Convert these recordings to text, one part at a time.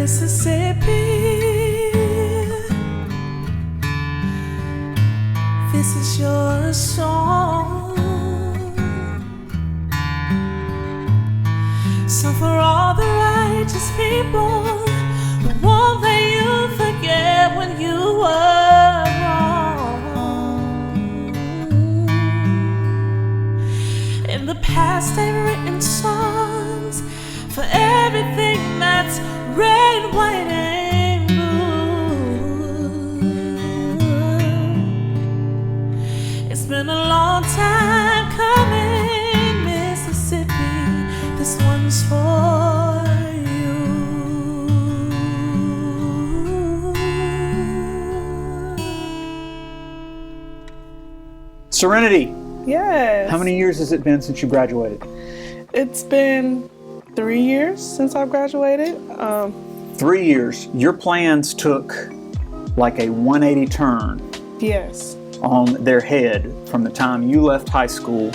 Mississippi, this is your song. So for all the righteous people who won't let you forget when you were wrong. In the past they've written songs for everything that's red, white, and blue. It's been a long time coming, Mississippi. This one's for you. Serenity. Yes. How many years has it been since you graduated? It's been 3 years since I graduated. 3 years. Your plans took like a 180 turn Yes. on their head from the time you left high school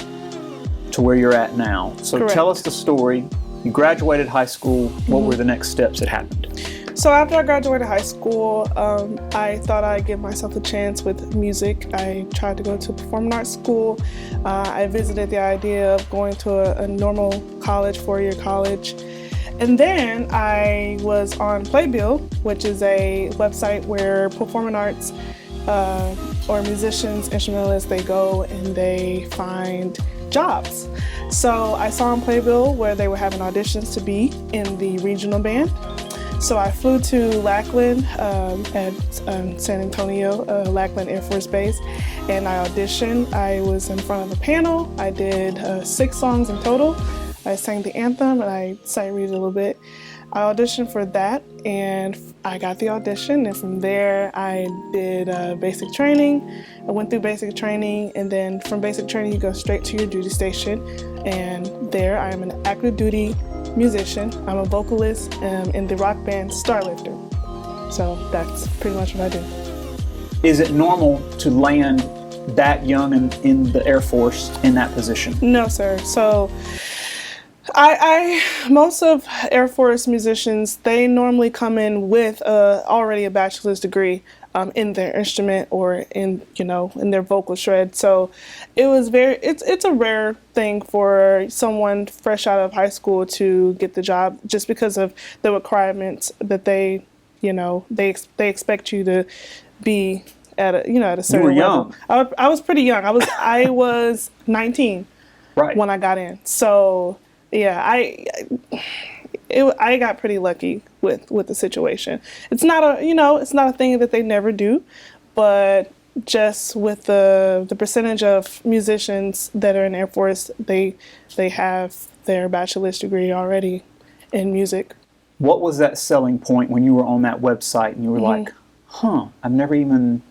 to where you're at now. So Correct. tell us the story. You graduated high school. What were the next steps that happened? So after I graduated high school, I thought I'd give myself a chance with music. I tried to go to performing arts school. I visited the idea of going to a normal college, 4-year college. And then I was on Playbill, which is a website where performing arts or musicians, instrumentalists, they go and they find jobs. So I saw on Playbill where they were having auditions to be in the regional band. So I flew to Lackland at San Antonio, Lackland Air Force Base, and I auditioned. I was in front of a panel. I did 6 songs in total. I sang the anthem and I sight read a little bit. I auditioned for that and I got the audition, and from there I did basic training. I went through basic training, and then from basic training you go straight to your duty station, and there I am an active duty musician. I'm a vocalist in the rock band Starlifter. So that's pretty much what I do. Is it normal to land that young in the Air Force in that position? No, sir. So most of Air Force musicians, they normally come in with already a bachelor's degree in their instrument or in their vocal shred. So it's a rare thing for someone fresh out of high school to get the job, just because of the requirements that they expect you to be at a certain You were level. young. I was pretty young. I was 19 Right. when I got in. So yeah, I got pretty lucky with the situation. It's not a thing that they never do, but just with the percentage of musicians that are in Air Force, they have their bachelor's degree already in music. What was that selling point when you were on that website and you were like, I've never even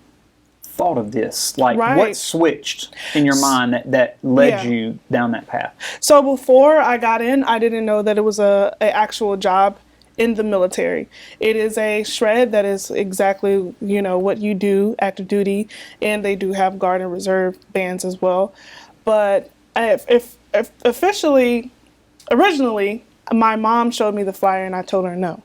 thought of this? Like, Right. What switched in your mind that led you down that path? So before I got in, I didn't know that it was a actual job in the military. It is a shred that is exactly what you do, active duty, and they do have Guard and Reserve bands as well. But originally, my mom showed me the flyer and I told her no.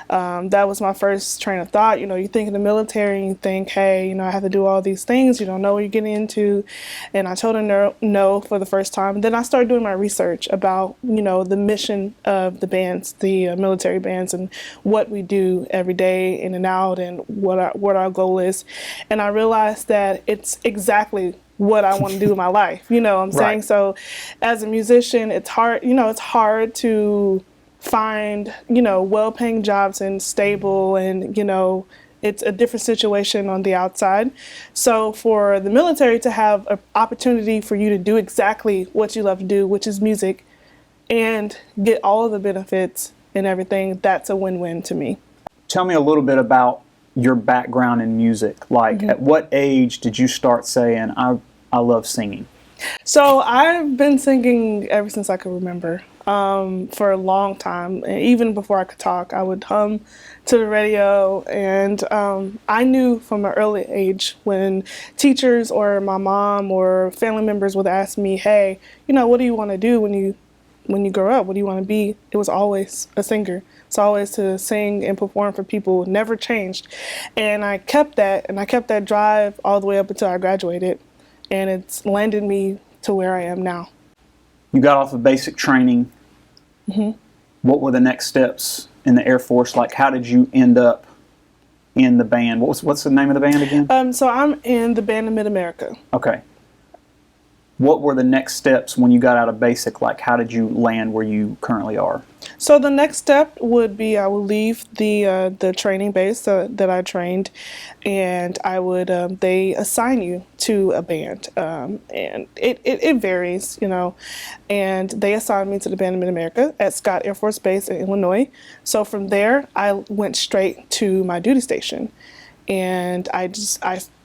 That was my first train of thought. You think in the military and you think, hey, I have to do all these things. You don't know what you're getting into. And I told her no for the first time. And then I started doing my research about, the mission of the bands, the military bands, and what we do every day in and out, and what our goal is. And I realized that it's exactly what I want to do in my life. You know what I'm saying? Right. So as a musician, it's hard, it's hard to find, well-paying jobs and stable, and, it's a different situation on the outside. So for the military to have an opportunity for you to do exactly what you love to do, which is music, and get all of the benefits and everything, that's a win-win to me. Tell me a little bit about your background in music. Like, at what age did you start saying, I love singing? So I've been singing ever since I could remember. For a long time, and even before I could talk, I would hum to the radio, and I knew from an early age when teachers or my mom or family members would ask me, hey, what do you want to do when you when you grow up, what do you want to be? It was always a singer. It's always to sing and perform for people. Never changed. And I kept that, and I kept that drive all the way up until I graduated. And it's landed me to where I am now. You got off of basic training. What were the next steps in the Air Force? Like, how did you end up in the band? What's the name of the band again? So I'm in the band of Mid-America. Okay. What were the next steps when you got out of basic? Like, how did you land where you currently are? So the next step would be I would leave the training base that I trained, and I would they assign you to a band, and it varies, you know, and they assigned me to the band of Mid-America at Scott Air Force Base in Illinois. So from there, I went straight to my duty station, and I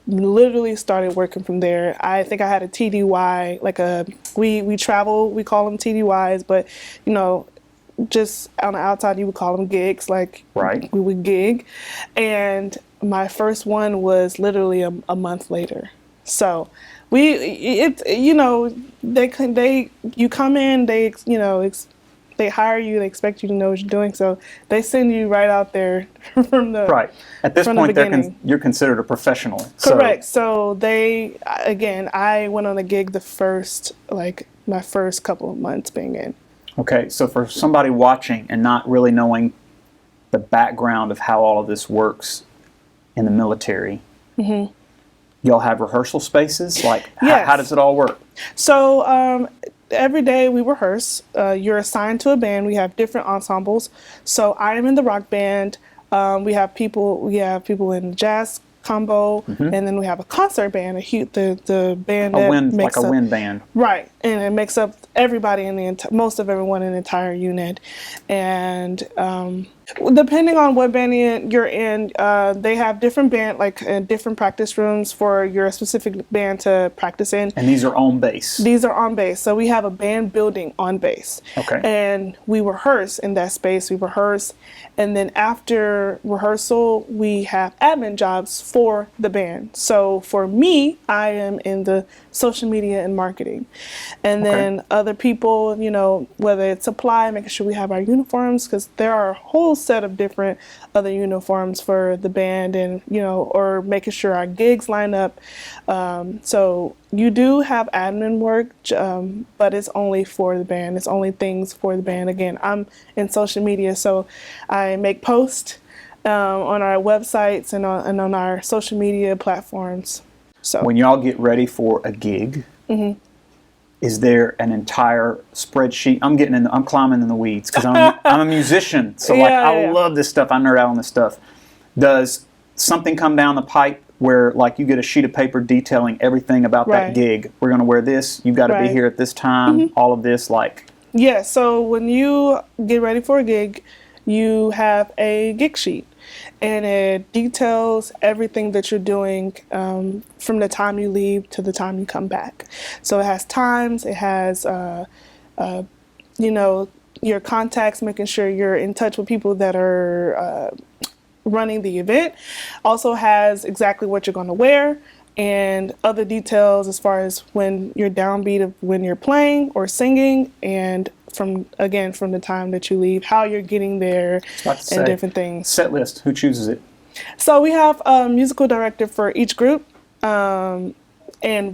literally started working from there. I think I had a TDY, like we travel, we call them TDYs, but you know, just on the outside you would call them gigs, like Right. we would gig. And my first one was literally a month later. So you know, you come in, they hire you, they expect you to know what you're doing, so they send you right out there from the Right. At this from the point, beginning. you're considered a professional. Correct. So I went on a gig my first couple of months being in. Okay, so for somebody watching and not really knowing the background of how all of this works in the military, y'all have rehearsal spaces? Like, Yes. how does it all work? So every day we rehearse. You're assigned to a band. We have different ensembles. So I am in the rock band. We have people in jazz combo, and then we have a concert band, the band that makes like a up, wind band. right, and it makes up everybody in most of everyone in the entire unit, and depending on what band you're in, they have different different practice rooms for your specific band to practice in. And these are on base. These are on base. So we have a band building on base. Okay. And we rehearse in that space. We rehearse. And then after rehearsal, we have admin jobs for the band. So for me, I am in the social media and marketing. And then other people, you know, whether it's supply, making sure we have our uniforms, because there are a whole set of different other uniforms for the band, and, you know, or making sure our gigs line up. So you do have admin work, but it's only for the band. It's only things for the band. Again, I'm in social media, so I make posts on our websites and on our social media platforms. So When y'all get ready for a gig, is there an entire spreadsheet? I'm climbing in the weeds because I'm a musician, so I love this stuff. I nerd out on this stuff. Does something come down the pipe where, like, you get a sheet of paper detailing everything about that gig? We're going to wear this. You've got to be here at this time. All of this, like. Yeah. So when you get ready for a gig, you have a gig sheet, and it details everything that you're doing from the time you leave to the time you come back. So it has times, it has, you know, your contacts, making sure you're in touch with people that are running the event. Also has exactly what you're going to wear and other details as far as when you're downbeat of when you're playing or singing, and from the time that you leave, how you're getting there, and different things. Set list, who chooses it? So we have a musical director for each group, and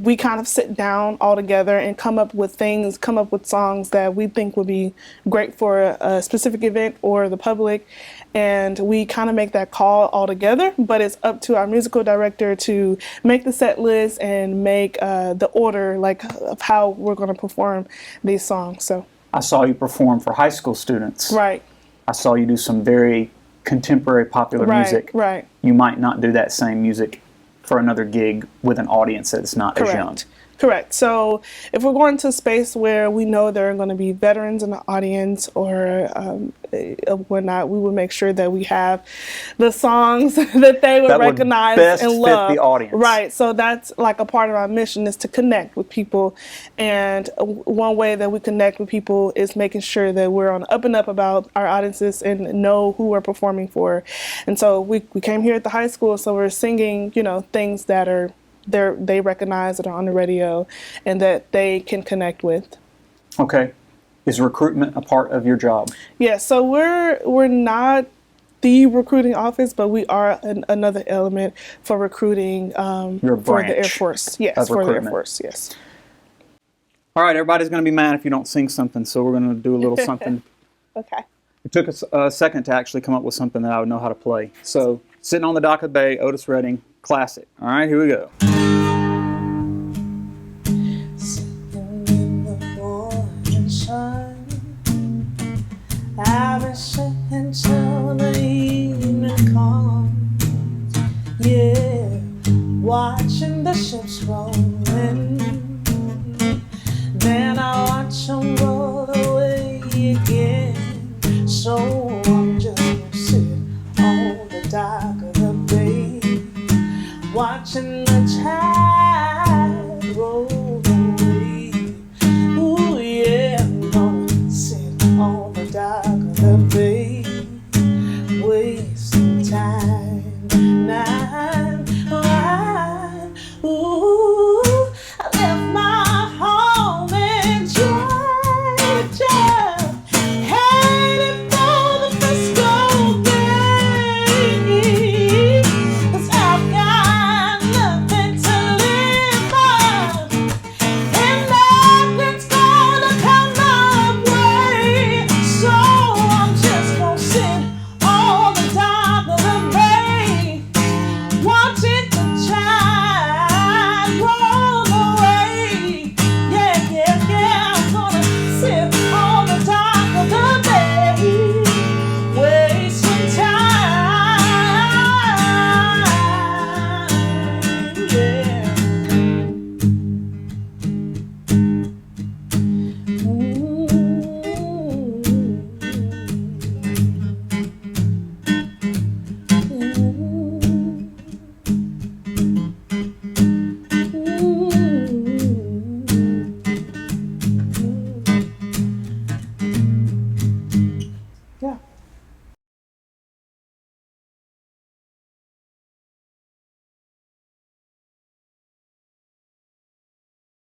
we kind of sit down all together and come up with songs that we think would be great for a specific event or the public, and we kind of make that call all together, but it's up to our musical director to make the set list and make the order, like, of how we're going to perform these songs. So I saw you perform for high school students. right. I saw you do some very contemporary popular music. Right. You might not do that same music for another gig with an audience that's not as young. Correct. So if we're going to a space where we know there are going to be veterans in the audience or whatnot, we would make sure that we have the songs that they would recognize best and love. fit the audience. Right. So that's like a part of our mission, is to connect with people. And one way that we connect with people is making sure that we're on the up and up about our audiences and know who we're performing for. And so we came here at the high school, so we're singing, you know, things that are they recognize, that are on the radio and that they can connect with. Okay. Is recruitment a part of your job? Yeah, so we're not the recruiting office, but we are another element for recruiting for the Air Force. Yes, for the Air Force, yes. All right, everybody's going to be mad if you don't sing something, so we're going to do a little something. Okay. It took us a second to actually come up with something that I would know how to play. So, Sitting on the Dock of the Bay, Otis Redding, classic. All right, here we go.